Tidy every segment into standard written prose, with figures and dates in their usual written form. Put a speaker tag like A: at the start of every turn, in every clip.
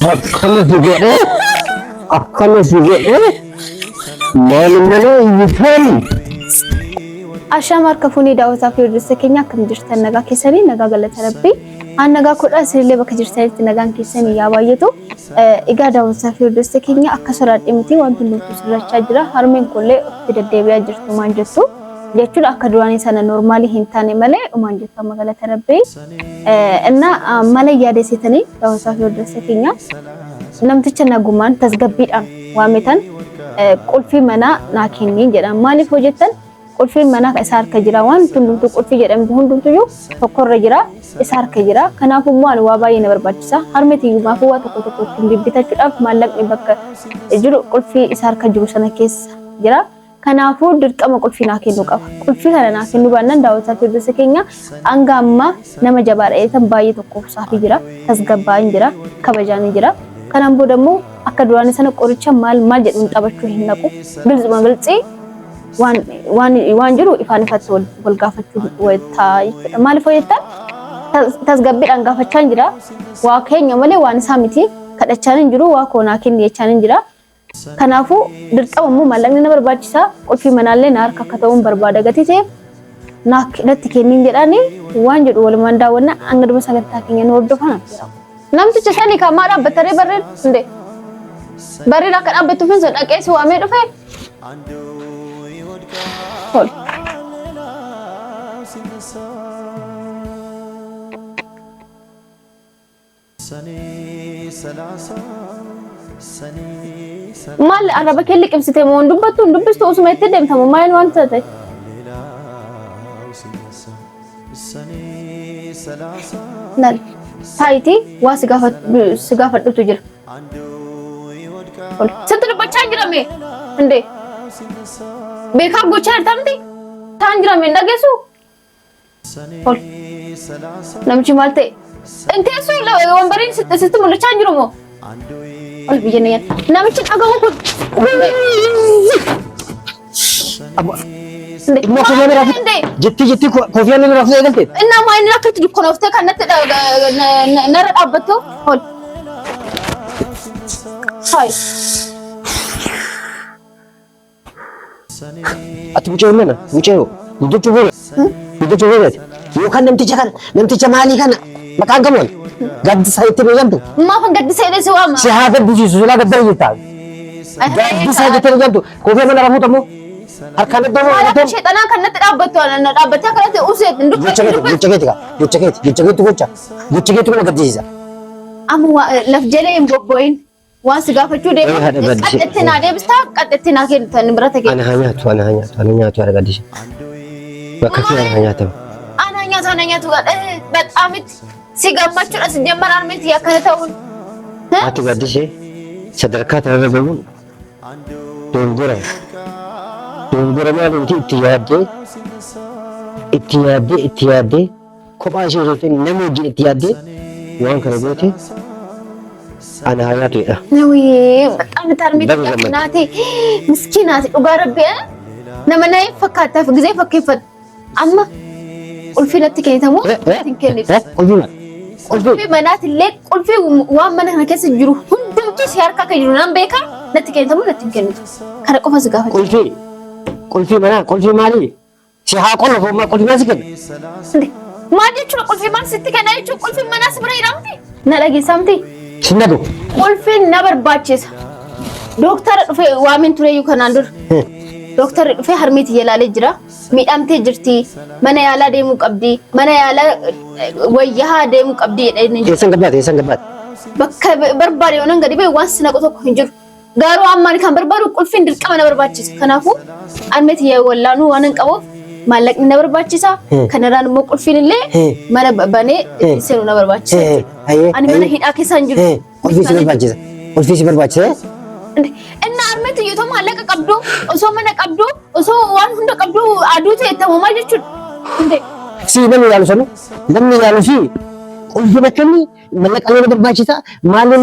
A: Akkana sigedhe akkana sigedhe maal malee yifan
B: Asham harka fuunii daawwataa fi hordoftoota keenya akkam jirtan nagaa keessanii nagaa galata rabbii aan nagaa kudha sirlee bakka jirtanitti nagaan keessanii yaa baay'atu egaa daawwataa fi hordoftoota keenya akka soraadhee miti wanti nuti sirrachaa jira harmeen kollee ofitti deddeebi'aa jirtu maan jettu jechuudha akka duraanii sana normaalii hin taane malee umaan jettu amma galata rabbii እና malee yaadessitanii daawwataa fi hordoftoota keenya namticha nagumaan tasgabbiidhaan waametan qulfii manaa naa kennii jedhan maaliif hojjetan qulfiin manaa isa harka jira waan hundumtuu qulfii jedhamtu hundumtuu tokkorra jira isa harka jira kanaafuu waan waa baay'ee na barbaachisa harmeetiyyumaaf waa tokko tokko ittiin bibbitachuudhaaf maallaqni bakka jiru qulfii isa harka jiru sana keessa jira kanaafuu dirqama qulfii naa kennuu qaba qulfii kana naa kennuu baannaan daawwataa fi hordoftoota keenya hanga ammaa nama jabaadha jedhan baay'ee tokkoof saafii jira tasgabbaa'in jira kabajaan jira kanaan booda immoo akka duraanii sana qoricha maal jedhuun taphachuu hin naqu bilzuma bilzii waan jiru ifaan ifatti wal gaafachuu waytaa maaliif hojjetan tasgabbiidhaan gaafachaa jira waa keenya malee waan isaa miti kadhachaa hin jiru waa koonaa kenni jechaa hin jira kanaafuu dirqama immoo maallaqni na barbaachisa qulfii manaallee na harka akka ta'uun barbaada gatii ta'eef natti kenniin jedhaanii waan jedhu walumaan daawwanna hanga dhuma sagantaa keenya nu hordofan namticha sanii kan maa dhaabbattaree barreen hundee barreen akka dhaabbattuuf hin dhaqee si waamee dhufe Hol. Maal araba kelli qibsite moo dubbistu osuma itti deemtamu maal waan ta'e Nal Saayiti waa si gaafadhutu jira Hol. Sitti dubbachaa jirame hundee Bekar gocha ertamti tan jira men dagesu ol namchi malte ente su la wambarin sitte mulcha jiro mo ol bijene namchi agawo ko
A: Imma ko mera jitti kofiya ne rafu egalte
B: inna ma in rakati ko nofte kanate nara dabbato ol hay
A: ati bucee mana bucee muduchu bola yookaan namticha maalii kana maqaan gamoon gaddisa itti beekamtu
B: maaf gaddisa jedhee si waama
A: si haa gaddisiisu silaa gaddara jirtaa gaddisa jettee beekamtu koofee mana rafuuta moo harkaan iddoo
B: Maala sheexanaa kanatti dhaabbattee akkanatti useet
A: gocha keetti kana gaddisiisa
B: amma laf jalee hin bobbooyin waan si gaafachuu deemu qaxxetti naa deebistaa qaxxetti naa kennitan birata kee
A: ana nyaatu ara gaddisa bakka kee ana nyaatamu
B: ana nyaatu baxaamitti si gammachuudha si jammaraan miti akkana ta'uun
A: ati gaddisee sadarkaa tanarra gahuun dongora maalinti itti yaaddee kophaa ishee osoo ta'in nama wajjin itti yaaddee waan kana goote ana hayatuudha.
B: Nawee በጣም ታርሚት ናቲ ምስኪናት ዱጋ ረቢ nama ናይ fakkaataaf gisee fakkeeffatu amma qulfiinatti kennitamu qulfii manaatillee qulfii waan mana kana keessa jiru hundumtuu si harka akka jiru nan beeka natti kennitamu natti hin kennitu kana qofa si gaafatu
A: qulfii manaa qulfii maalii si haa qolofoo qulfii maal si kenna
B: maal jechuudha qulfii maal sitti kenna jechuudha qulfii manaa si bira hidhamti na dhageessamti
A: sinnadu
B: qulfiin na barbaachisa dooktara dhufe waamin tureeyyuu kanaan dura Doktorri dhufee harmeetii yaalaalee jira. Miidhamtee jirti. Mana yaalaa deemuu qabdi. Mana yaalaa wayyaa deemuu qabdi jedhanii.
A: Eessan gabbaate.
B: Bakka barbaade yoo nan gadi ba'e waan si naqu tokko hin jiru. Garuu ammaan kan barbaadu qulfiin dirqama na barbaachisa. Kanaafuu harmeetii wallaanuu waan hin qabuuf maallaqni na barbaachisa. Kanarraan immoo qulfiin illee mana banee seenuu na barbaachisa. Ani mana hidhaa keessa hin jiru.
A: Qulfii si barbaachisa.
B: Inna armeetii yoo ta'u maallaqa qabdu osoo mana qabdu osoo waan hunda qabdu aduu ta'e ta'umaa jechuudha.
A: Si namni yaalu fi qulfii bakkanni maallaqa nama barbaachisa maali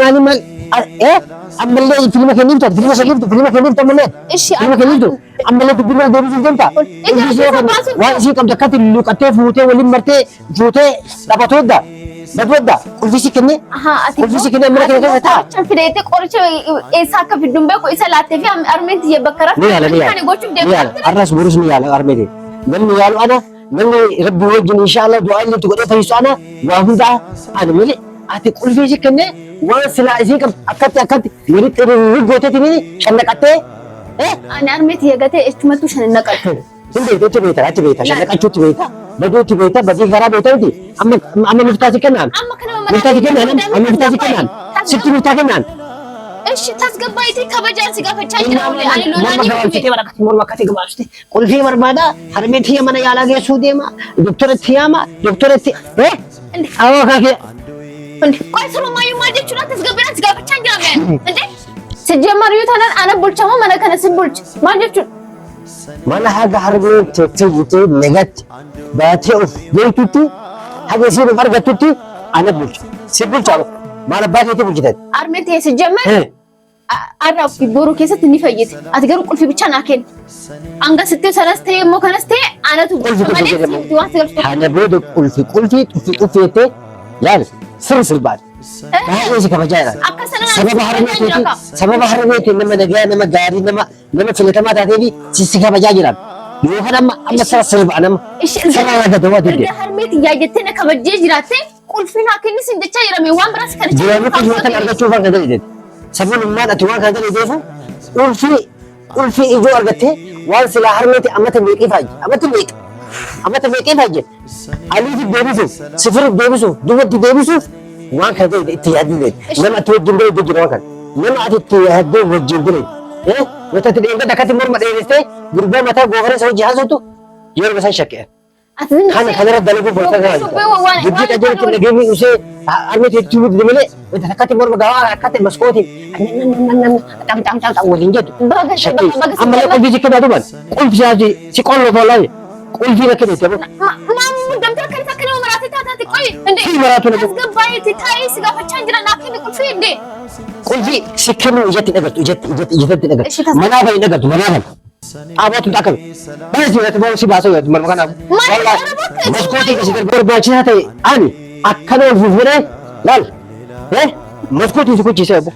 A: ammallee filma kenniiftu ammallee filma kenniiftu ammallee dubbinaa deebisuuf deemta. Waan ishee qabdu akkatti luqattee fuutee waliin martee fuutee dhaphatoo بدودا كل في سكنة كل في سكنة مرة كذا كذا تا
B: عشان فديت قرش إسحاق في الدنيا كو إسحاق في أرمنت يبكرة
A: نيال الراس بروس نيال أرمني من نيال أنا من ربي وجهي إن شاء الله دعاء اللي تقول فيس أنا وأهدا أنا ملي أتي كل في سكنة وسلا إزيك أكتر يريد يريد تيني شنك أتى
B: أنا أرمنت يجتة إستمتو شنك أتى
A: إنت تبيتها شنك أشوف تبيتها بدو تبيتها بدي خراب بيتها أما مفتاحي كمان مفتاحي كمان أما مفتاحي كمان ست مفتاحي كمان
B: إيش تسقبايتي كبجان سقف تشاجر أولي أنا لولا
A: مور وقتي قباشتي كل في مرمادا هرمت هي من يالا جي سودي ما دكتور تياما دكتور تي أوه كذي
B: كويس لو ما يوم ما جت شو تسقبنا سقف تشاجر أمين أنت سجمر يوتنا أنا بولش ما أنا كنا سبولش ما جت
A: mana haga harbi tete negat baate of yetuti haga siru margatuti ana bulch sibul chalo mana baate te bulchitat
B: armete sejamar arab biboru kesat nifayit atgaru qulfi bicha naken anga sitte sanaste mo kanaste anatu
A: hana bodo qulfi tufete yani sirsil baad ما يجي كفجايرة سبب هرميتي لما نجا لما جاري لما في الكلام هذا تيجي كفجايرة يوهنا أما سرسل أنا سبب هذا دوا دي
B: هرميتي يا جتنا كفجايرة كل فينا كني سندشايرة مي وان براس كرجع
A: جوابك كل وقت أرجع تشوفه كذا يدين سبب ما أتوقع كذا يدين كل في إيجو أرجعته وان سلا هرميتي أما تبيك فاج أما تبيك فاج علي في ديبسو سفر ديبسو دوت ديبسو وان كذا اتيادين لما توجد لي بجروكان لما اتياد وجد لي وتتدين انت دكاتي مر مدينتي غربا متى غوغري سو جهاز تو يور بس شك انا خلرت دلبو فرصه جدي كجو تنجيني وسه ارمي تجيب دمله انت دكاتي مر مغاوا دكاتي مسكوتي تام ولينجت شكي اما لو بيجي كده دوبن قول بيجي سيكون له والله قول في كده تمام
B: ما دمتك كنت كده مراتي تاتي قوي انت
A: في مراتي
B: بايتي تاي سيغا فچانجرا ناكين كل في اندي
A: كل في سكنو اجت نغت منابع نغت منابع ابات تاكل بس يتبو سي باسو مرمكنا والله مسكوتي كسر برباچنا تي اني اكلو فوفره لال مسكوتي سكوتي سبو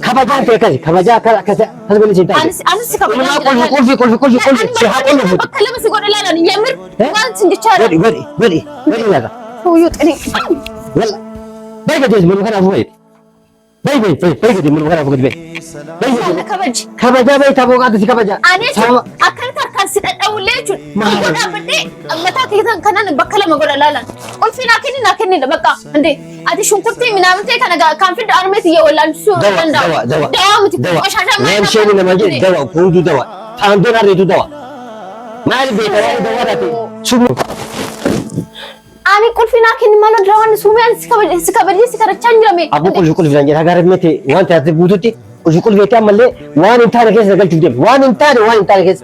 A: كبجان تكاي كبجا كذا هذا اللي جنتا
B: انا سكبجان
A: كل في سيها كل في
B: بكلم سيغور لا لا يمر وان سنجچار
A: بدي لا
B: هو يطني
A: يلا باي جديد من مكان ابوي باي جديد من مكان ابوي باي كبجا باي تابو قاعد كبجا
B: انا اكلت كان سددوليچ ودا بدي امتا كيتن كنن بكلم غور لا لا قل فينا كننا بقى اندي ادي شنكرتي منامتي كان كان في ارمت يولان سو
A: دواء يمشي لما جي دواء كوندو دواء عندنا ريتو دواء ما البيت دواء شو
B: أنا كل فينا كن ما ندرون سومي سكبري سكرتشانجرمي
A: أبو كل فينا جرا غير متى وانت هتبودتي كل فينا ملء وان انت ركز رجال تجيب وان انت ركز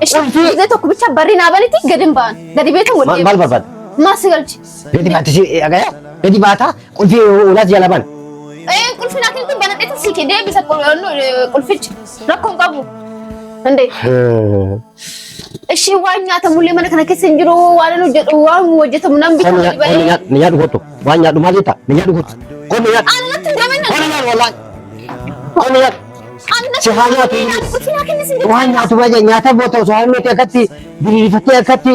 B: إيش إذا تكو بتشبري نابنتي قديم بان قديم بيتهم
A: ودي بال
B: ما سيرج
A: بدي ما تشي أجايا بدي باتا كل في ولاد يلابان
B: إيه كل فينا كن بنات تسلك ده بس كل فيش ركون قبو عندي እሺ ዋኛ ተሙሌ ማነ ከነ ከሰንጅሮ ዋለኑ ጀዶ ዋን ወጀተ ምናም ቢታ ይበለ
A: ንያዱ ጎቶ ዋኛ ዱ ማለታ ንያዱ ጎቶ ኮን ያ
B: አንተ እንደምን
A: ኮን ያ ወላ ኮን ያ ሲሃያ ዋኛ ቱ ባጃ ኛታ ቦቶ ሷይሜ ተከቲ ቢሪፈቴ ከቲ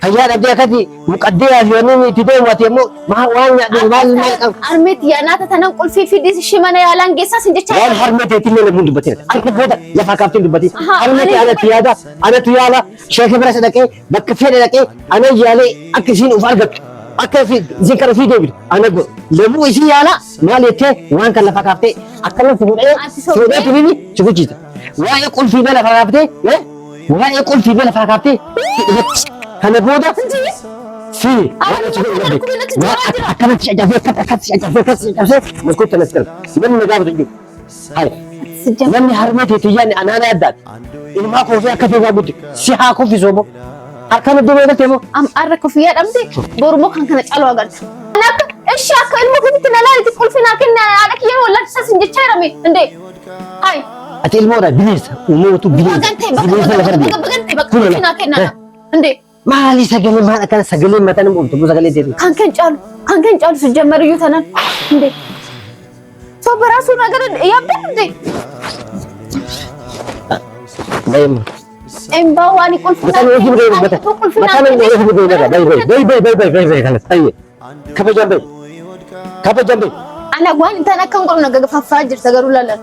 A: ከያዳ ደከቲ ሙቀደያ ፊዮኒ ትዶ ማቴሞ ማ ዋኛ ዱ ባል ማልቀም
B: አርሜት ያናተ ተነን ቁልፊ ፊዲስ ሽመና ያላን ጌሳ ስንጀቻ
A: ዋን አርሜት የትለ ለሙንድ በቴ አንተ ቦዳ ለፋካፍቲን ዱበቲ አርሜት ያለ ትያዳ አነ ትያላ ሼክ ብራስ ደቀ በከፈለ ደቀ አነ ያለ አክሲን ኡፋርገት አከፊ ዚከር ፊ ደብድ አነ ጎ ለሙ እሺ ያላ ማለቴ ዋን ከለፋካፍቴ አከለ ፍቡደ ሶዳ ትቢኒ ችጉጂታ ዋይ ቁልፊ በለፋካፍቴ ዋይ ቁልፊ በለፋካፍቴ كان بودا في أكلت شجافة مسكوت تنسكر من نجابة تجيب هاي من هرمت تيجاني أنا أدات إن ما كوفي أكفي وابد سيها كوفي زوبو أكلت دوبي بتيمو
B: أم أرى كوفيات أمتي بورمو كان كانت ألو أقول أنا إيش أكل المفروض تنالي تقول فينا كنا أنا كي ولا تساسن جتشارمي عندي هاي
A: أتي المورا بليز وموتو بليز
B: بغنتي بغنتي فينا كنا عندي
A: Maali sagalee maal akkana sagalee mataan bultu sagalee deebi.
B: Kan caalu siጀመር እዩ ተናን እንዴ ሰው በራሱ ነገር ያብዳል እንዴ
A: ባይም
B: ኤምባዋኒ ቁልፍና أنا قوان أنت أنا كم قلنا جا ففاجر تقولوا لا لا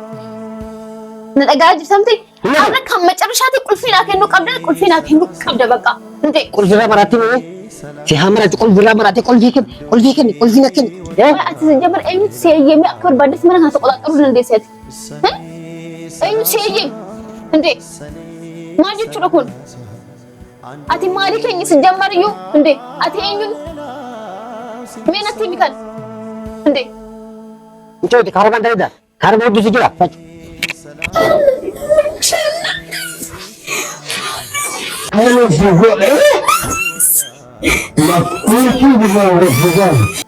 B: نتجاجر سمتي أنا كم ما ترشاتي كل فينا كأنه قبل كل فينا كأنه قبل بقى أنت
A: كل فينا مراتي مو في همرة كل فينا مراتي كل فينا كن
B: يا أتسجل أي شيء يمي أكبر بعد اسمه أنا هتقول أقول لندي سات ها أي شيء أنت ما جت تقول أتي مالي كأني سجل مريو أنت أتي أيون مين أتي بكان أنت
A: Itu di karavan tadi dah. Karavan itu sih lah.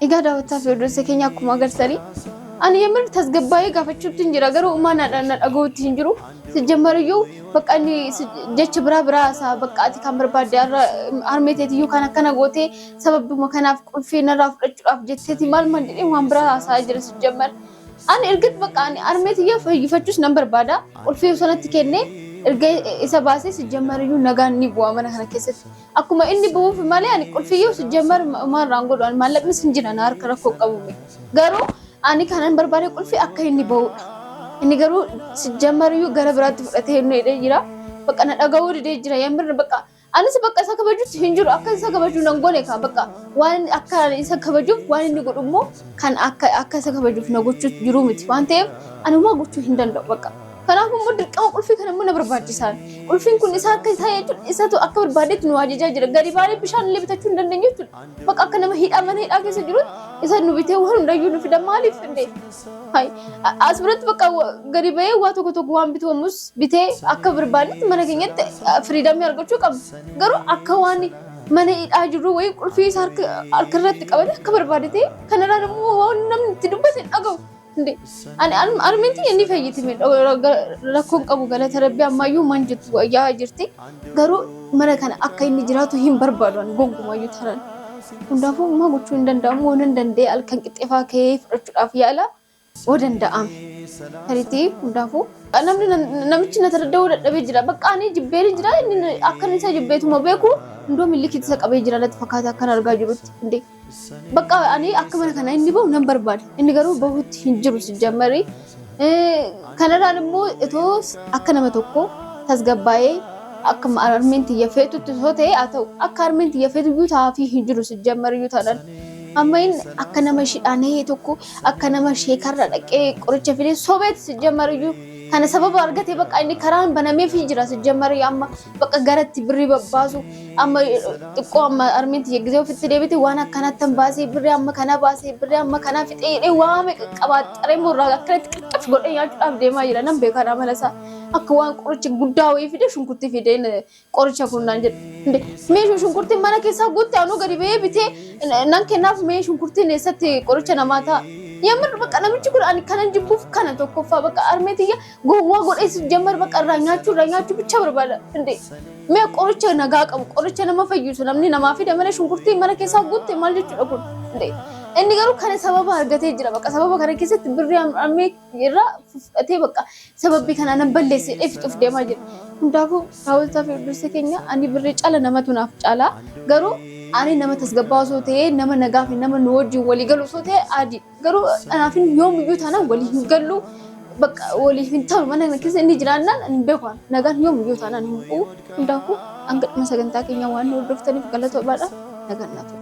B: Iga daawwataa fi hordoftoota keenya akkuma agartanii ani yemmuu tasgabbaa'ee gaafachuutti hin jira garuu uummanadhaan dhaga'uutti hin jiru sijjammariyyuu bakka inni jecha biraa isaa bakka ati kan barbaadde harmeeteetiyyuu kan akkana gootee sababuma kanaaf qulfii narraa fudhachuudhaaf jetteeti maal jedhee waan biraa haasaa jira sijjammar ani erga bakka ani harmeetiyyaa fayyifachuus nan barbaada qulfii sanatti kennee erga isa baasee sijjammariyyuu nagaan ni bu'aa mana kana keessatti akkuma inni bu'uuf malee ani qulfiyyuu sijjammar maarraan godhu ani maallaqnis hin jiran harka rakkoo qabume garuu ani kanan barbaade qulfii akka inni ba'uudha inni garuu sijjammariyyuu gara biraatti fudhatee inni hidhee jira bakka na dhaga'uu didee jira yemmuu bakka anis bakka isa kabajuutti hin jiru akka isa kabajuu nan goone ka bakka waan akka isa kabajuuf waan inni godhu immoo kan akka isa kabajuuf na gochuutti jiru miti waan ta'eef ani waa gochuu hin danda'u bakka kanaafuu immoo dirqama qulfii kana immoo na barbaachisaan qulfiin kun isa akka isaa jechuudha isatu akka barbaadetti nu ajajaa jira gadi baanee bishaan illee bitachuu hin dandeenyu jechuudha bakka akka nama hidhaa mana hidhaa keessa jirutti isa nu bitee waan hundayyuu nu fida maaliif indee hay as biratti bakka gadi ba'ee waa tokko waan bitoomus bitee akka barbaadetti mana keenyatti firiidamii argachuu qabna garuu akka waan mana hidhaa jiru wayii qulfii isaa harka irratti qabate akka barbaadete kanarraa immoo waan namni itti dubbate dhaga'u indee ani armenti inni fayyitime rakkoon qabu galata rabbi ammayyuu man jettu wayyaa jirti garuu mana kana akka inni jiraatu hin barbaadu ani gonkumayyuu taran hundaafuu ma gochuu hin danda'amu waan hin danda'e halkan qixxeefaa ka'ee fudhachuudhaaf yaala oo danda'ame tariitii hundaafuu namichi na taradda'uu dadhabee jira bakka ani jibbee jira inni akkan isa jibbeetuma beeku hundoo millikiti isa qabee jira latti fakkaata akkan argaa jirutti indee bakka ani akka mana kana inni bahu nan barbaada inni garuu bahutti hin jiru sijjammari kanarraan immoo itoo akka nama tokko tasgabbaa'ee akka harmeen xiyya feetutti soo ta'e haa ta'u akka harmeen xiyya feetuyyuu taa'aafii hin jiru sijjammariyyuu taadhaan amma inni akka nama shidhaanee tokko akka nama sheekarra dhaqee qoricha fidee sobeeti sijjammariyyuu kana sababa argate bakka inni karaan banameefii jira sijjammari amma bakka garatti birrii babbaasu amma xiqqoo amma harmeen xiyya gisee ofitti deebite waan akkanattan baasee birrii amma kana baasee birrii amma kana fixee hidhee waame qabaxxaree morraa akkanatti qixxaf godhee nyaachuudhaaf deemaa jira nan beekan amala isaa akka waan qoricha guddaa wayii fide shunkurtii fideen qoricha kun naan jedhe mee shunkurtiin mana keessaa guutte anuu gadi ba'ee bitee nan kennaaf mee shunkurtiin eessatti qoricha namaa ta'a yemmuu bakka namichi kun ani kanan jibbuuf kana tokkoffaa bakka harmeetiyya gowwaa godhee sijjammar bakka irraa nyaachuu bicha barbaada indee mee qoricha nagaa qabu qoricha nama fayyisu namni namaa fide malee shunkurtii mana keessaa guutte maal jechuudha kun indee inni garuu kana sababa argatee jira bakka sababa kana keessatti birrii ammee irraa fudhatee bakka sababbii kana nan balleessee fixuuf deemaa jira hundaafuu daawwataa fi hordoftoota keenya ani birrii caala namatu naaf caalaa garuu ani nama tasgabbaa osoo ta'ee nama nagaa fi nama nu wajjin walii galu osoo ta'e adii garuu anaafin yoomiyyuu taanaan walii hin gallu bakka walii hin ta'u mana kana keessa inni jiraannaan hin beekan nagaan yoomiyyuu taanaan hin bu'u hundaafuu hanga dhuma sagantaa keenya waan nu hordoftaniif galatoomna nagaan naatu.